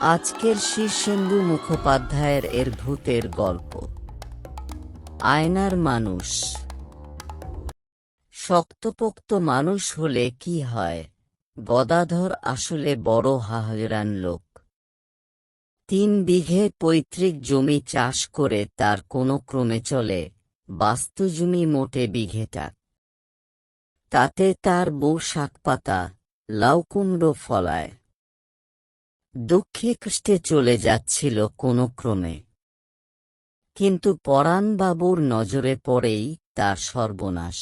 আজকের শীর্ষেন্দু মুখোপাধ্যায়ের এর ভূতের গল্প। আয়নার মানুষ। শক্তপোক্ত মানুষ হলে কি হয়, গদাধর আসলে বড় হাহরান লোক। 3 বিঘে পৈতৃক জমি চাষ করে তার কোনো ক্রমে চলে, বাস্তুজমি মোটে বিঘেটা। তাতে তার বউ শাকপাতা, লাউকুমড়ো ফলায়। দুঃখে কষ্টে চলে যাচ্ছিল কোনো ক্রমে, কিন্তু পরাণবাবুর নজরে পড়েই তার সর্বনাশ।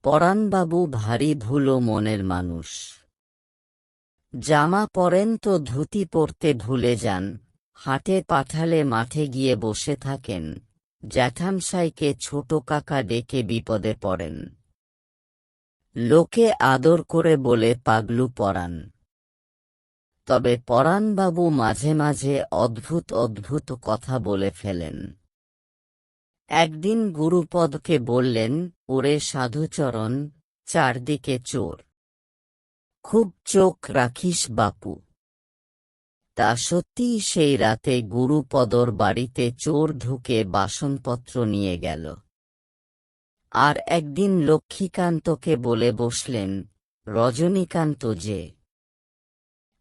পরাণবাবু ভারী ভুলো মনের মানুষ। জামা পরেন তো ধুতি পরতে ভুলে যান, হাটে পাঠালে মাঠে গিয়ে বসে থাকেন, জ্যাঠামশাইকে ছোট কাকা ডেকে বিপদে পড়েন। লোকে আদর করে বলে পাগলু পরাণ। তবে পরাণবাবু মাঝে মাঝে অদ্ভুত অদ্ভুত কথা বলে ফেলেন। একদিন গুরুপদকে বললেন, ওরে সাধুচরণ, চারদিকে চোর, খুব চোখ রাখিস বাপু। তা সত্যিই সেই রাতে গুরুপদর বাড়িতে চোর ঢুকে বাসনপত্র নিয়ে গেল। আর একদিন লক্ষ্মীকান্তকে বলে বসলেন, রজনীকান্ত যে,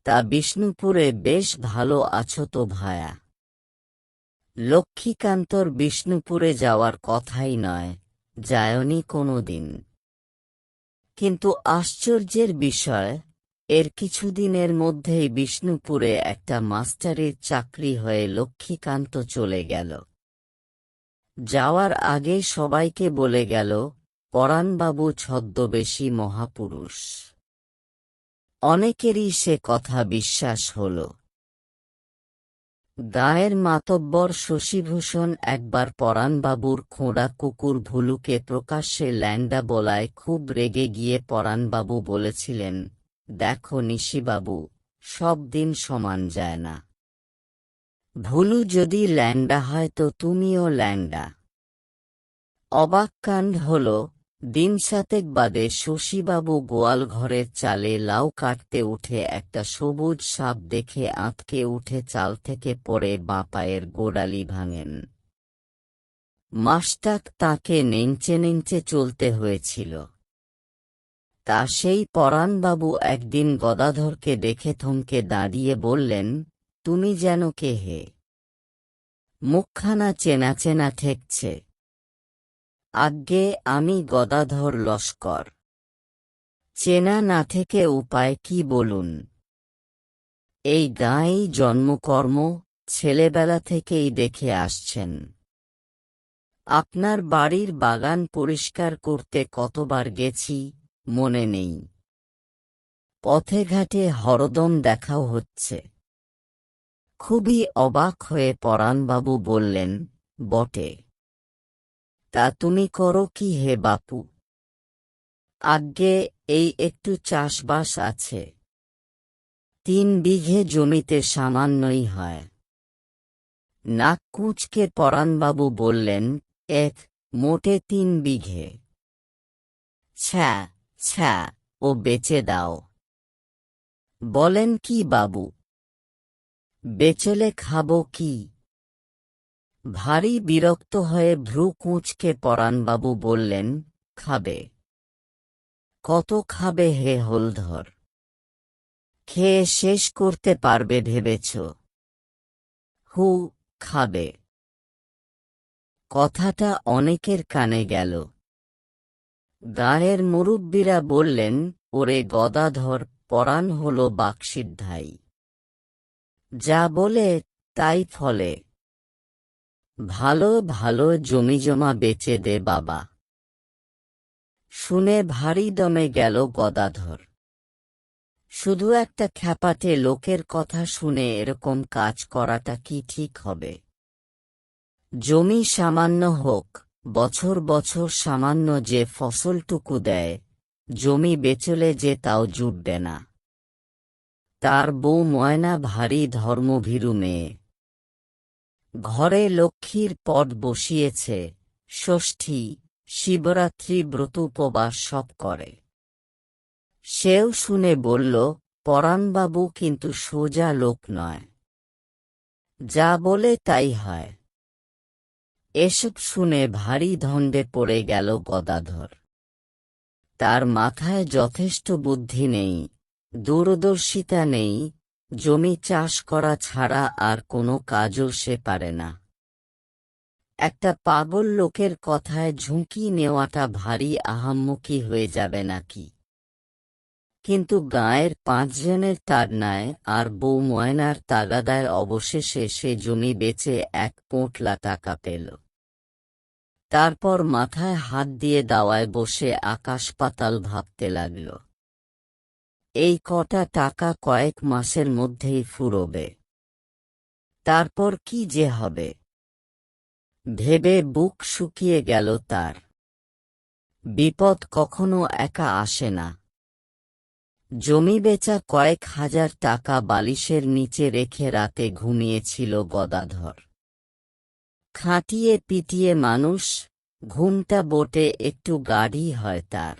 তা বিষ্ণুপুরে বেশ ভালো আছো তো ভায়া? লক্ষ্মীকান্তর বিষ্ণুপুরে যাওয়ার কথাই নয়, যায়নি কোনো দিন। কিন্তু আশ্চর্যের বিষয়, এর কিছুদিনের মধ্যেই বিষ্ণুপুরে একটা মাস্টারের চাকরি হয়ে লক্ষ্মীকান্ত চলে গেল। যাওয়ার আগে সবাইকে বলে গেল, পরাণবাবু ছদ্মবেশী মহাপুরুষ। অনেকেরই সে কথা বিশ্বাস হল। গায়ের মাতব্বর শশীভূষণ একবার পরাণবাবুর খোঁড়া কুকুর ভুলুকে প্রকাশ্যে ল্যাংডা বলায় খুব রেগে গিয়ে পরাণবাবু বলেছিলেন, দেখো নিশিবাবু, সব দিন সমান যায় না। ভুলু যদি ল্যাংডা হয় তো তুমিও ল্যাংডা। অবাক কাণ্ড হল, দিন 7 বাদে শশীবাবু গোয়াল ঘরের চালে লাউ কাটতে উঠে একটা সবুজ সাপ দেখে আঁতকে উঠে চাল থেকে পড়ে বাঁ পায়ের গোড়ালি ভাঙেন। মাসটাক তাকে নেঞ্চে নেঞ্চে চলতে হয়েছিল। তা সেই পরাণবাবু একদিন গদাধরকে দেখে থমকে দাঁড়িয়ে বললেন, তুমি যেন কে হে? মুখখানা চেনা চেনা ঠেকছে। আজ্ঞে আমি গদাধর লস্কর। চেনা না থেকে উপায় কি বলুন? এই গাঁয়েই জন্মকর্ম, ছেলেবেলা থেকেই দেখে আসছেন। আপনার বাড়ির বাগান পরিষ্কার করতে কতবার গেছি, মনে নেই। পথে ঘাটে হরদম দেখাও হচ্ছে। খুবই অবাক হয়ে পরাণবাবু বললেন, বটে। তা তুমি করো কি হে বাপু? আজ্ঞে এই একটু চাষবাস আছে। 3 বিঘে জমিতে সামান্যই হয়। নাক কুঁচকে পরাণবাবু বললেন, মোটে 3 বিঘে। ছ্যা ছ্যা, ও বেচে দাও। বলেন কি বাবু? বেচলে খাবো কি? ভারী বিরক্ত হয়ে ভ্রু কুঁচকে পরাণবাবু বললেন, খাবে। কত খাবে হে হলধর? খেয়ে শেষ করতে পারবে ভেবেছ? হু, খাবে। কথাটা অনেকের কানে গেল। গাঁয়ের মুরুব্বিরা বললেন, ওরে গদাধর, পরাণ হল বাকসিদ্ধাই। যা বলে তাই ফলে। ভালো ভালো জমিজমা বেচে দে বাবা। শুনে ভারী দমে গেল গদাধর। শুধু একটা খ্যাপাটে লোকের কথা শুনে এরকম কাজ করাটা কি ঠিক হবে? জমি সামান্য হোক, বছর বছর সামান্য যে ফসলটুকু দেয়, জমি বেচলে যে তাও জুটবে না। তার বউ ময়না ভারী ধর্মভীরু মেয়ে। ঘরে লক্ষ্মীর পট বসিয়েছে, ষষ্ঠী, শিবরাত্রি ব্রত উপবাস সব করে। সেও শুনে বলল, পরাণবাবু কিন্তু সোজা লোক নয়, যা বলে তাই হয়। এসব শুনে ভারী ধণ্ডে পড়ে গেল গদাধর। তার মাথায় যথেষ্ট বুদ্ধি নেই, দূরদর্শিতা নেই, জমি চাষ করা ছাড়া আর কোনো কাজও সে পারে না। একটা পাগল লোকের কথায় ঝুঁকি নেওয়াটা ভারী আহাম্মকি হয়ে যাবে নাকি? কিন্তু গাঁয়ের 5 জনের তাড়নায় আর বউ ময়নার তাগাদায় অবশেষে সে জমি বেচে 1 পোঁটলা টাকা পেল। তারপর মাথায় হাত দিয়ে দাওয়ায় বসে আকাশ পাতাল ভাবতে লাগল। এই কটা টাকা কয়েক মাসের মধ্যেই ফুরোবে, তারপর কি যে হবে ভেবে বুক শুকিয়ে গেল তার। বিপদ কখনো একা আসে না। জমি বেচা কয়েক হাজার টাকা বালিশের নিচে রেখে রাতে ঘুমিয়েছিল গদাধর। খাটিয়ে পিটিয়ে মানুষ, ঘুমটা বটে একটু গাঢ়ই হয় তার।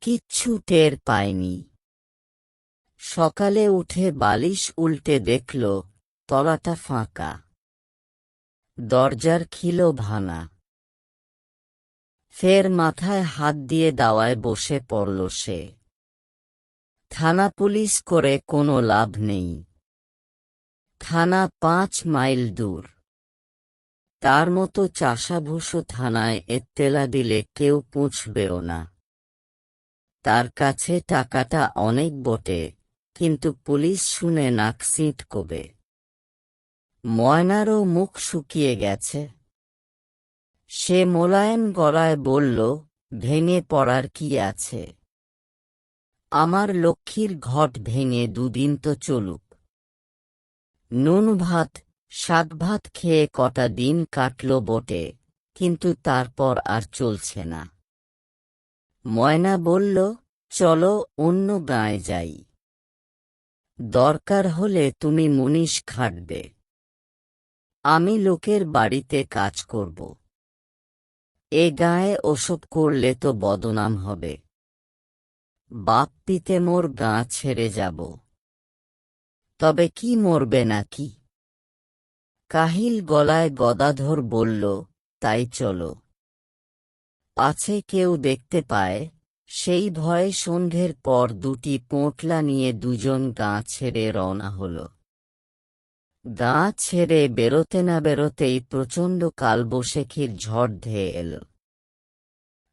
কিচ্ছু টের পায়নি। সকালে উঠে বালিশ উল্টে দেখল তলাটা ফাঁকা, দরজার খিলও ভাঙা। ফের মাথায় হাত দিয়ে দাওয়ায় বসে পড়ল সে। থানা পুলিশ করে কোনো লাভ নেই। থানা 5 মাইল দূর। তার মতো চাষাভুষো থানায় এত্তেলা দিলে কেউ পৌঁছবেও না। তার কাছে টাকাটা অনেক বটে, কিন্তু পুলিশ শুনে নাক সিঁটকোবে। ময়নারও মুখ শুকিয়ে গেছে। সে মোলায়েম গলায় বলল, ভেঙে পড়ার কি আছে? আমার লক্ষ্মীর ঘট ভেঙে 2 দিন তো চলুক। নুন ভাত, শাক ভাত খেয়ে কটা দিন কাটল বটে, কিন্তু তারপর আর চলছে না। ময়না বলল, চলো অন্য গাঁয়ে যাই। দরকার হলে তুমি মুনিশ খাটবে, আমি লোকের বাড়িতে কাজ করব। এ গাঁয়ে ওসব করলে তো বদনাম হবে। বাপ পিতে মোর গাঁ ছেড়ে যাব। তবে কি মরবে নাকি? কাহিল গলায় গদাধর বলল, তাই চলো। আছে কেউ দেখতে পায়, সেই ভয়ে সন্ধ্যের পর 2টি পোঁটলা নিয়ে দুজন গাঁ ছেড়ে রওনা হল। গাঁ ছেড়ে বেরোতে না বেরোতেই প্রচণ্ড কালবৈশাখীর ঝড় ধেয়ে এল।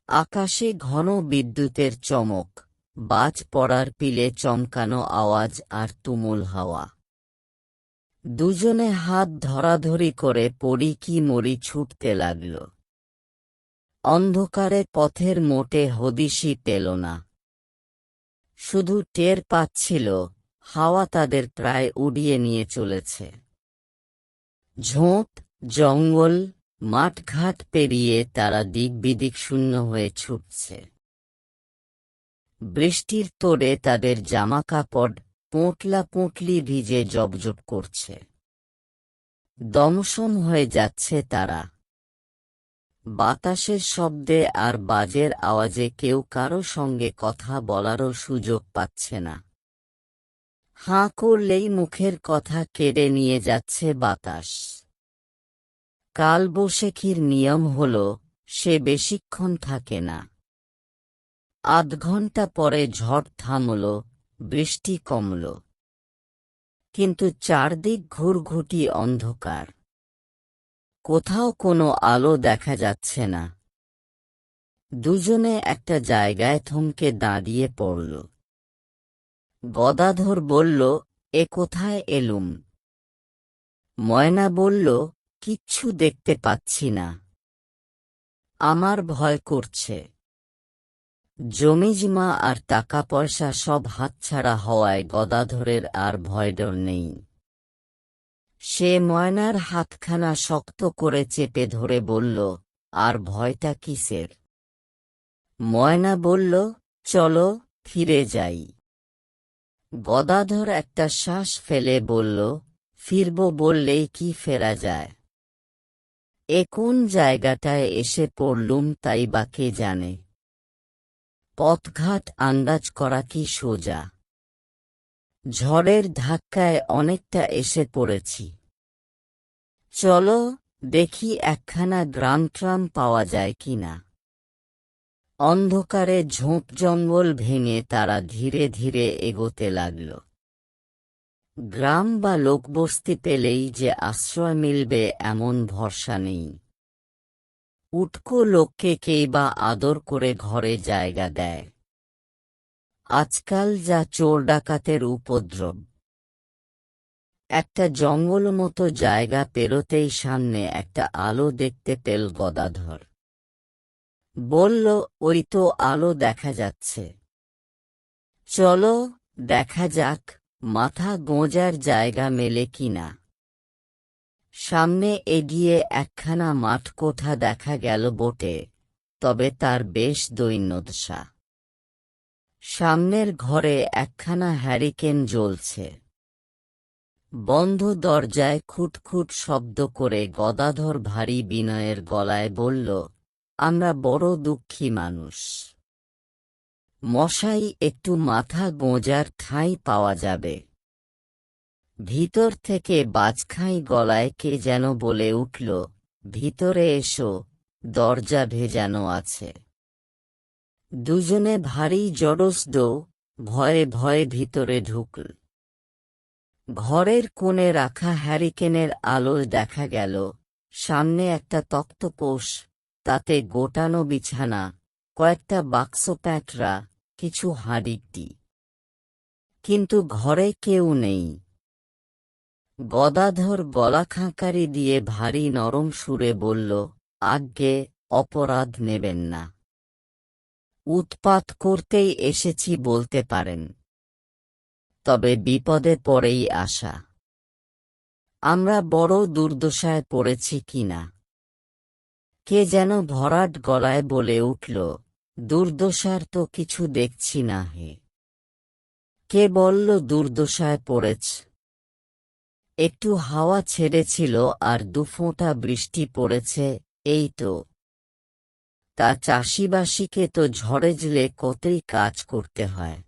আকাশে ঘন বিদ্যুতের চমক, বাজ পড়ার পিলে চমকানো আওয়াজ আর তুমুল হাওয়া। দুজনে হাত ধরাধরি করে পড়ি কি মরি ছুটতে লাগল। অন্ধকারে পথের মোটে হদিশই পেল না। শুধু টের পাচ্ছিল হাওয়া তাদের প্রায় উড়িয়ে নিয়ে চলেছে। ঝোপ, জঙ্গল, মাঠঘাট পেরিয়ে তারা দিক বিদিক শূন্য হয়ে ছুটছে। বৃষ্টির তোড়ে তাদের জামাকাপড় পোঁটলা পোঁটলি ভিজে জবজব করছে। দমসম হয়ে যাচ্ছে তারা। বাতাসের শব্দে আর বাজের আওয়াজে কেউ কারো সঙ্গে কথা বলারও সুযোগ পাচ্ছে না। হাঁ করলেই মুখের কথা কেড়ে নিয়ে যাচ্ছে বাতাস। কালবৈশাখীর নিয়ম হল, সে বেশিক্ষণ থাকে না। আধ ঘণ্টা পরে ঝড় থামল, বৃষ্টি কমল। কিন্তু চারদিক ঘুরঘুটি অন্ধকার। কোথাও কোনো আলো দেখা যাচ্ছে না। দুজনে একটা জায়গায় থমকে দাঁড়িয়ে পড়ল। গদাধর বলল, এ কোথায় এলুম? ময়না বলল, কিচ্ছু দেখতে পাচ্ছি না। আমার ভয় করছে। জমিজমা আর টাকা পয়সা সব হাতছাড়া হওয়ায় গদাধরের আর ভয়ডর নেই। সে ময়নার হাতখানা শক্ত করে চেপে ধরে বলল, আর ভয়টা কিসের? ময়না বলল, চলো ফিরে যাই। গদাধর একটা শ্বাস ফেলে বলল, ফিরব বললেই কি ফেরা যায়? এ কোন জায়গাটায় এসে পড়লুম তাই বা কে জানে। পথঘাট আন্দাজ করা কি সোজা? ঝড়ের ধাক্কায় অনেকটা এসে পড়েছি। চলো দেখি একখানা গ্রাম ট্রাম পাওয়া যায় কিনা। অন্ধকারে ঝোপ জঙ্গল ভেঙে তারা ধীরে ধীরে এগোতে লাগল। গ্রাম বা লোকবস্তি পেলেই যে আশ্রয় মিলবে এমন ভরসা নেই। উটকো লোককে কেই বা আদর করে ঘরে জায়গা দেয়। আজকাল যা চোর ডাকাতের উপদ্রব। একটা জঙ্গল মতো জায়গা পেরোতেই সামনে একটা আলো দেখতে পেল গদাধর। বলল, ওই তো আলো দেখা যাচ্ছে, চলো দেখা যাক মাথা গোঁজার জায়গা মেলে কিনা। সামনে এগিয়ে একখানা মাঠ কোঠা দেখা গেল বটে, তবে তার বেশ দৈন্যদশা। সামনের ঘরে একখানা হ্যারিকেন জ্বলছে। বন্ধ দরজায় খুটখুট শব্দ করে গদাধর ভারী বিনয়ের গলায় বলল, আমরা বড় দুঃখী মানুষ। মশাই, একটু মাথা গোঁজার ঠাঁই পাওয়া যাবে? ভিতর থেকে বাজখাঁই গলায় কে যেন বলে উঠল, ভিতরে এসো, দরজা ভেজানো আছে। দুজনে ভারী জড়সড ভয়ে ভয়ে ভিতরে ঢুকল। ঘরের কোণে রাখা হ্যারিকেনের আলোয় দেখা গেল সামনে একটা তক্তপোষ, তাতে গোটানো বিছানা, কয়েকটা বাক্স প্যাঁটরা, কিছু হাঁড়িটি। কিন্তু ঘরে কেউ নেই। গদাধর গলা খাঁকারি দিয়ে ভারী নরম সুরে বলল, আজ্ঞে, অপরাধ নেবেন না। উৎপাত করতেই এসেছি বলতে পারেন, তবে বিপদে পড়েই আসা। আমরা বড় দুর্দশায় পড়েছি কিনা। কে যেন ভরাট গলায় বলে উঠল, দুর্দশার তো কিছু দেখছি না হে। কে বলল দুর্দশায় পড়েছ? একটু হাওয়া ছেড়েছিল আর দুফোঁটা বৃষ্টি পড়েছে, এই তো। তা চাষিবাসীকে তো ঝড়ে জলে কতই কাজ করতে হয়।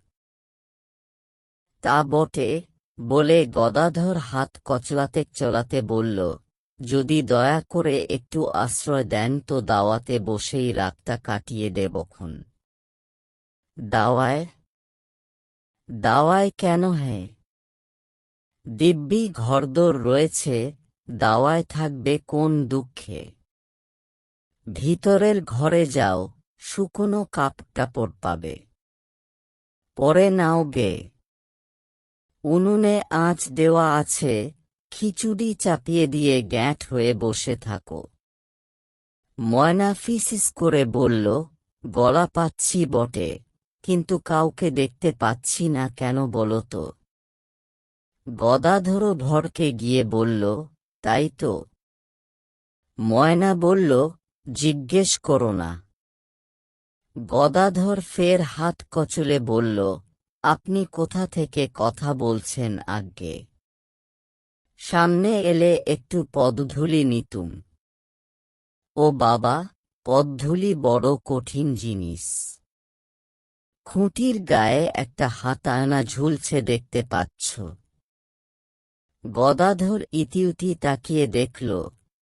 তা বটে, বলে গদাধর হাত কচলাতে চলাতে বলল, যদি দয়া করে একটু আশ্রয় দেন তো দাওয়াতে বসেই রাতটা কাটিয়ে দেবক্ষণ। দাওয়ায়? দাওয়ায় কেন হে? দিব্যি ঘরদোর রয়েছে, দাওয়ায় থাকবে কোন দুঃখে? ভিতরের ঘরে যাও, শুকনো কাপড় পাবে, পরে নাও গে। উনুনে আঁচ দেওয়া আছে, খিচুড়ি চাপিয়ে দিয়ে গ্যাঁট হয়ে বসে থাকো। ময়না ফিসিস করে বলল, গলা পাচ্ছি বটে, কিন্তু কাউকে দেখতে পাচ্ছি না কেন বলো তো? গদাধরও ভরকে গিয়ে বলল, তাই তো। ময়না বলল, জিজ্ঞেস করো না। গদাধর ফের হাত কচলে বলল, আপনি কোথা থেকে কথা বলছেন আজ্ঞে? সামনে এলে একটু পদধূলি নিতুম। ও বাবা, পদধূলি বড় কঠিন জিনিস। খুঁটির গায়ে একটা হাতায়না ঝুলছে দেখতে পাচ্ছ? গদাধর ইতিউতি তাকিয়ে দেখল,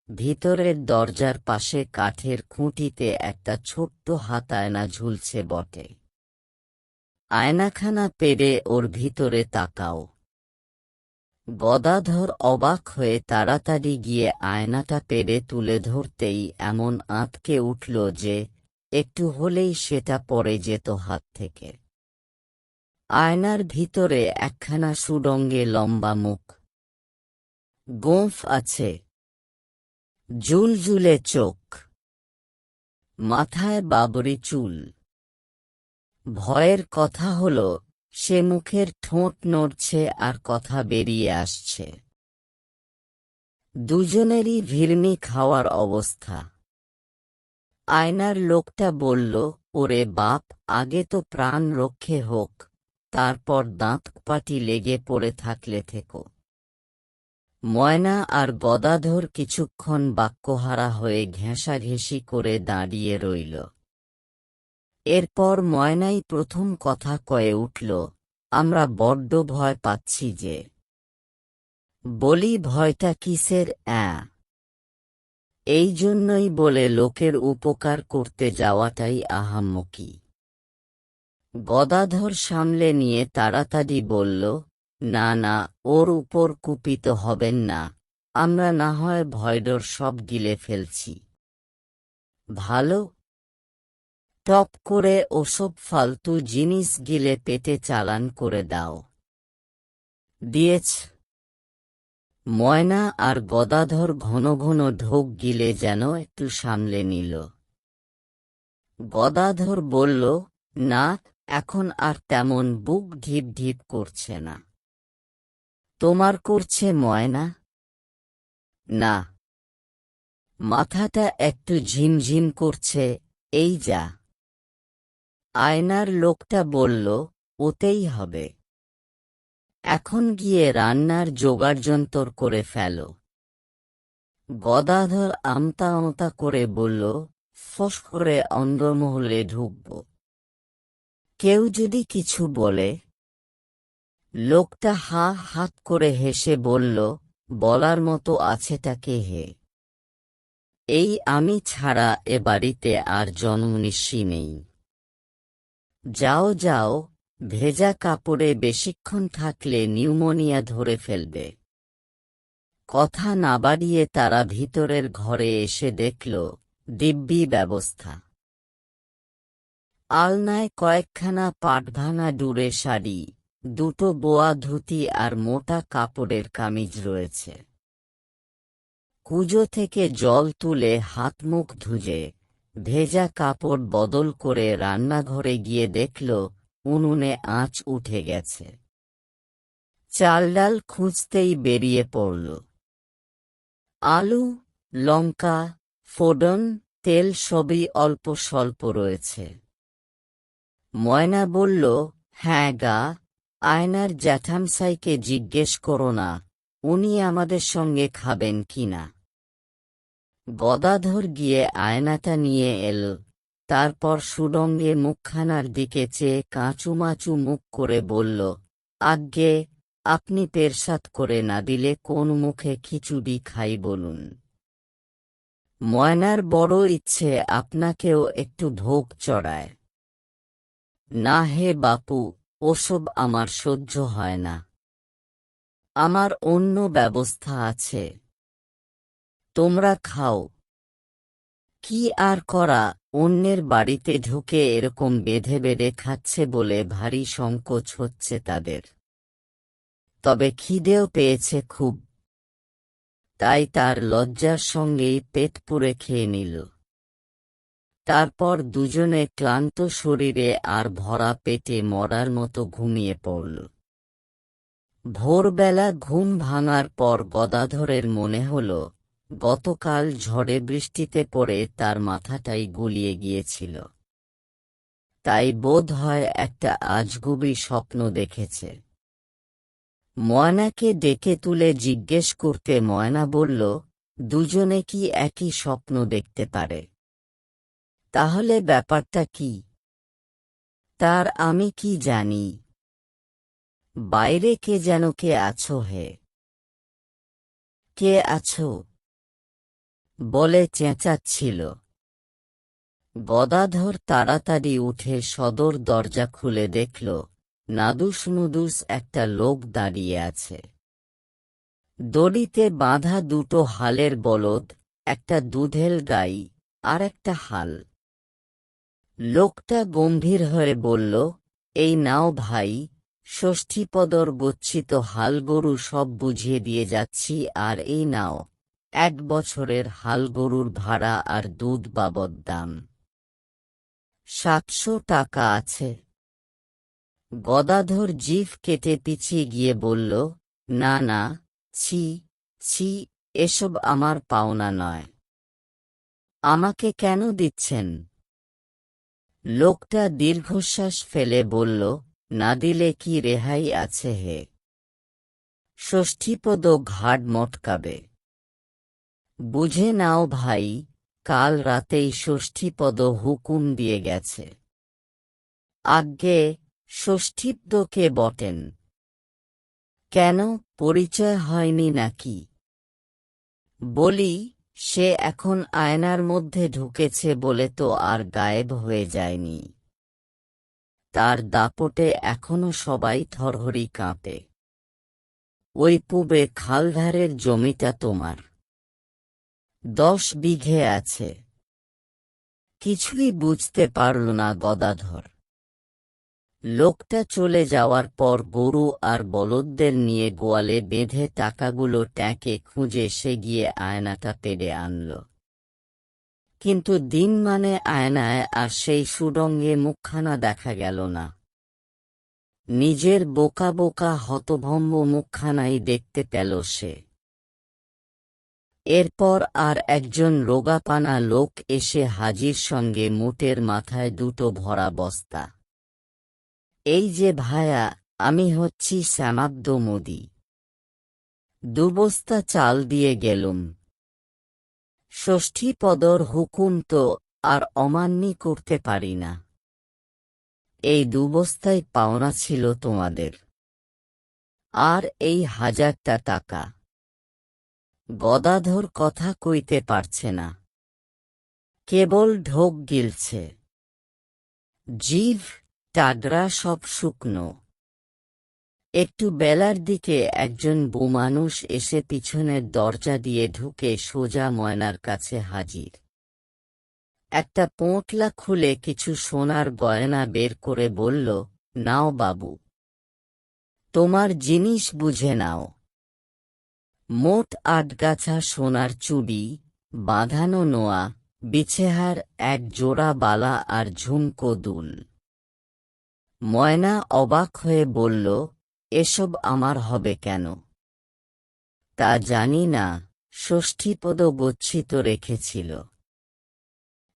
ভিতরের দরজার পাশে কাঠের খুঁটিতে একটা ছোট্ট হাতায়না ঝুলছে বটে। আয়নাখানা পেরে ওর ভিতরে তাকাও। গদাধর অবাক হয়ে তাড়াতাড়ি গিয়ে আয়নাটা পেরে তুলে ধরতেই এমন আঁতকে উঠল যে একটু হলেই সেটা পড়ে যেত হাত থেকে। আয়নার ভিতরে একখানা সুড়ঙ্গে লম্বা মুখ, গোঁফ আছে, জুলজুলে চোখ, মাথায় বাবরি চুল। ভয়ের কথা হল, সে মুখের ঠোঁট নড়ছে আর কথা বেরিয়ে আসছে। দুজনেরই ভিড়মি খাওয়ার অবস্থা। আয়নার লোকটা বলল, ওরে বাপ, আগে তো প্রাণ রক্ষে হোক, তারপর দাঁতপাটি লেগে পড়ে থাকলে থেকো। ময়না আর গদাধর কিছুক্ষণ বাক্যহারা হয়ে ঘেঁষাঘেঁষি করে দাঁড়িয়ে রইল। এরপর ময়নাই প্রথম কথা কয়ে উঠল, আমরা বড্ড ভয় পাচ্ছি যে। বলি ভয়টা কিসের? এই জন্যই বলে লোকের উপকার করতে যাওয়াটাই আহাম্মকি। গদাধর সামলে নিয়ে তাড়াতাড়ি বলল, না না, ওর উপর কুপিত হবেন না, আমরা না হয় ভয়ডর সব গিলে ফেলছি। ভালো, টপ করে ওসব ফালতু জিনিস গিলে পেটে চালান করে দাও। দিয়েছ। ময়না আর গদাধর ঘন ঘন ঢোক গিলে যেন একটু সামলে নিল। গদাধর বলল, না, এখন আর তেমন বুক ঢিপ ঢিপ করছে না। তোমার করছে ময়না? না, মাথাটা একটু ঝিমঝিম করছে, এই যা। আয়নার লোকটা বলল, ওতেই হবে। এখন গিয়ে রান্নার জোগাড়যন্তর করে ফেলো। গদাধর আমতা আমতা করে বলল, ফস করে অন্দরমহলে ঢুকব। কেউ যদি কিছু বলে? লোকটা হা হাত করে হেসে বলল, বলার মতো আছেটাকে হে? এই আমি ছাড়া এ বাড়িতে আর জন্মনিশি নেই। যাও যাও, ভেজা কাপড়ে বেশিক্ষণ থাকলে নিউমোনিয়া ধরে ফেলবে। কথা না বাড়িয়ে তারা ভিতরের ঘরে এসে দেখল দিব্যি ব্যবস্থা। আলনায় কয়েকখানা পাটভাঙা ডুরে শাড়ি, দুটো বোয়া ধুতি আর মোটা কাপড়ের কামিজ রয়েছে। কুজো থেকে জল তুলে হাত মুখ ধুয়ে ভেজা কাপড় বদল করে রান্নাঘরে গিয়ে দেখল উনুনে আঁচ উঠে গেছে। চাল ডাল খুঁজতেই বেরিয়ে পড়ল। আলু, লঙ্কা, ফোড়ন, তেল সবই অল্প স্বল্প রয়েছে। ময়না বলল, হ্যাঁ গা, আয়নার জ্যাঠামশাইকে জিজ্ঞেস করো না, উনি আমাদের সঙ্গে খাবেন কিনা। গদাধর গিয়ে আয়নাটা নিয়ে এল, তারপর সুরঙ্গে মুখখানার দিকে চেয়ে কাঁচুমাচু মুখ করে বলল, আজ্ঞে, আপনি পেরসাদ করে না দিলে কোন মুখে খিচুড়ি খাই বলুন। ময়নার বড় ইচ্ছে আপনাকেও একটু ভোগ চড়ায়। না হে বাপু, ওসব আমার সহ্য হয় না। আমার অন্য ব্যবস্থা আছে। তোমরা খাও। কি আর করা, অন্যের বাড়িতে ঢুকে এরকম বেঁধে বেঁধে খাচ্ছে বলে ভারী সংকোচ হচ্ছে তাদের। তবে খিদেও পেয়েছে খুব, তাই তার লজ্জার সঙ্গেই পেট পুরে খেয়ে নিল। তারপর দুজনে ক্লান্ত শরীরে আর ভরা পেটে মরার মতো ঘুমিয়ে পড়ল। ভোরবেলা ঘুম ভাঙার পর গদাধরের মনে হল গতকাল ঝড়ে বৃষ্টিতে পড়ে তার মাথাটাই গুলিয়ে গিয়েছিল। তাই বোধ হয় একটা আজগুবি স্বপ্ন দেখেছে। ময়নাকে ডেকে তুলে জিজ্ঞেস করতে ময়না বলল, দুজনে কি একই স্বপ্ন দেখতে পারে? তাহলে ব্যাপারটা কি? তার আমি কি জানি। বাইরে কে যেন কে আছো হে? কে আছো বলে চেঁচাচ্ছিল। গদাধর তাড়াতাড়ি উঠে সদর দরজা খুলে দেখল নাদুস নুদুস একটা লোক দাঁড়িয়ে আছে। দড়িতে বাঁধা দুটো হালের বলদ, একটা দুধেল গাই আর একটা হাল। লোকটা গম্ভীর হয়ে বলল, এই নাও ভাই, ষষ্ঠীপদর গচ্ছিত হাল গরু সব বুঝিয়ে দিয়ে যাচ্ছি, আর এই নাও 1 বছরের হাল গরুর ভাড়া আর দুধ বাবদ দাম। 700 টাকা আছে। গদাধর জিভ কেটে পিছিয়ে গিয়ে বলল, না না, ছি ছি, এসব আমার পাওনা নয়। আমাকে কেন দিচ্ছেন? লোকটা দীর্ঘশ্বাস ফেলে বলল, না দিলে কি রেহাই আছে হে? ষষ্ঠীপদ ঘাড় মটকাবে। বুঝে নাও ভাই, কাল রাতেই ষষ্ঠীপদ হুকুম দিয়ে গেছে। আজ্ঞে, ষষ্ঠীপদ কে বটেন? কেন, পরিচয় হয়নি নাকি? বলি, সে এখন আয়নার মধ্যে ঢুকেছে বলে তো আর গায়েব হয়ে যায়নি। তার দাপটে এখনো সবাই থরহরি কাঁপে। ওই পূবে খালধারের জমিটা তোমার? 10 বিঘে আছে। কিছুই বুঝতে পারল না গদাধর। লোকটা চলে যাওয়ার পর গরু আর বলদদের নিয়ে গোয়ালে বেঁধে টাকাগুলো ট্যাঁকে খুঁজে সে গিয়ে আয়নাটা পেড়ে আনল। কিন্তু দিন মানে আয়নায় আর সেই সুরঙ্গে মুখখানা দেখা গেল না। নিজের বোকা বোকা হতভম্ব মুখখানাই দেখতে পেল সে। এরপর আর একজন রোগাপানা লোক এসে হাজির, সঙ্গে মুটের মাথায় 2টো ভরা বস্তা। এই যে ভায়া, আমি হচ্ছি শ্যামাব্দ মোদি। 2 বস্তা চাল দিয়ে গেলুম। ষষ্ঠীপদর হুকুম তো আর অমান্য করতে পারি না। এই 2 বস্তায় পাওনা ছিল তোমাদের, আর এই 1000টা টাকা। গদাধর কথা কইতে পারছে না, কেবল ঢোক গিলছে। জিভ টাগরা সব শুকনো। একটু বেলার দিকে একজন বুমানুষ এসে পিছনের দরজা দিয়ে ঢুকে সোজা ময়নার কাছে হাজির। একটা পোঁটলা খুলে কিছু সোনার গয়না বের করে বলল, নাও বাবু, তোমার জিনিস বুঝে নাও। মোট 8 গাছা সোনার চুড়ি, বাঁধানো নোয়া, বিছেহার 1 জোড়া বালা আর ঝুমকো দুল। ময়না অবাক হয়ে বলল, এসব আমার হবে কেন? তা জানি না, ষষ্ঠীপদ গচ্ছিত রেখেছিল।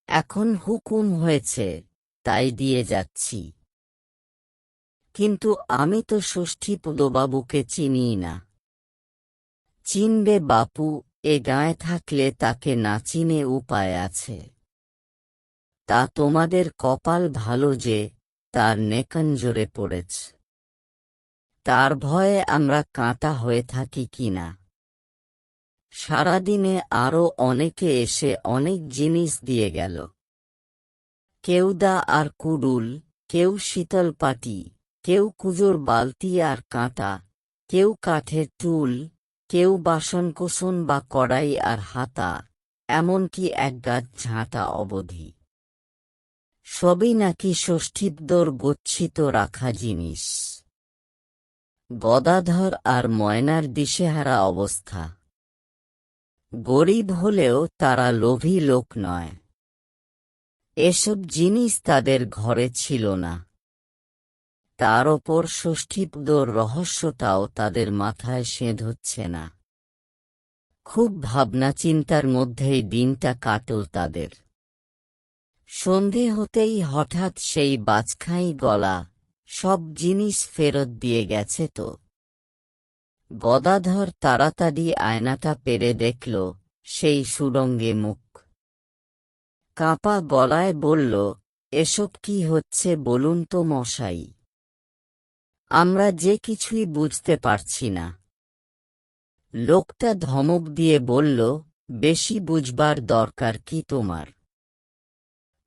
এখন হুকুম হয়েছে, তাই দিয়ে যাচ্ছি। কিন্তু আমি তো ষষ্ঠীপদবাবুকে চিনি না। চিনবে বাপু, এ গায়ে থাকলে তাকে না চিনে উপায় আছে। তা তোমাদের কপাল ভালো যে তার নেকঞ্জরে পড়েছে। তার ভয়ে আমরা কাঁটা হয়ে থাকি কিনা। সারাদিনে আরো অনেকে এসে অনেক জিনিস দিয়ে গেল। কেউ দা আর কুডুল, কেউ শীতল পাটি, কেউ কুজোর বালতি আর কাঁটা, কেউ কাঠের টুল, কেউ বাসনকোসন বা কড়াই আর হাতা, এমনকি 1 গাছ ঝাঁটা অবধি। সবই নাকি ষষ্ঠীপদর গচ্ছিত রাখা জিনিস। গদাধর আর ময়নার দিশেহারা অবস্থা। গরিব হলেও তারা লোভী লোক নয়। এসব জিনিস তাদের ঘরে ছিল না। তার ওপর ষষ্ঠীপদর রহস্যটাও তাদের মাথায় সেঁধোচ্ছে না। খুব ভাবনা চিন্তার মধ্যেই দিনটা কাটল তাদের। সন্ধে হতেই হঠাৎ সেই বাজখাঁই গলা, সব জিনিস ফেরত দিয়ে গেছে তো। গদাধর তাড়াতাড়ি আয়নাটা পেরে দেখল, সেই সুরঙ্গে মুখ। কাঁপা গলায় বলল, এসব কি হচ্ছে বলুন তো মশাই? আমরা যে কিছুই বুঝতে পারছি না। লোকটা ধমক দিয়ে বলল, বেশি বুঝবার দরকার কি তোমার?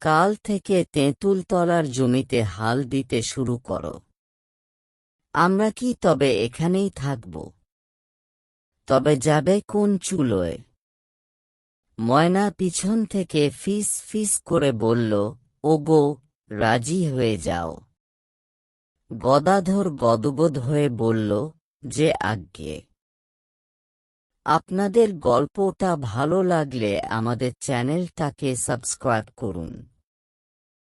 কাল থেকে তেঁতুলতলার জমিতে হাল দিতে শুরু করো। আমরা কি তবে এখানেই থাকব? তবে যাবে কোন চুলোয়? ময়না পিছন থেকে ফিস ফিস করে বলল, ওগো, রাজি হয়ে যাও। গদাধর গদগদ হয়ে বলল, যে আজ্ঞে। আপনাদের গল্পটা ভালো লাগলে আমাদের চ্যানেলটাকে সাবস্ক্রাইব করুন।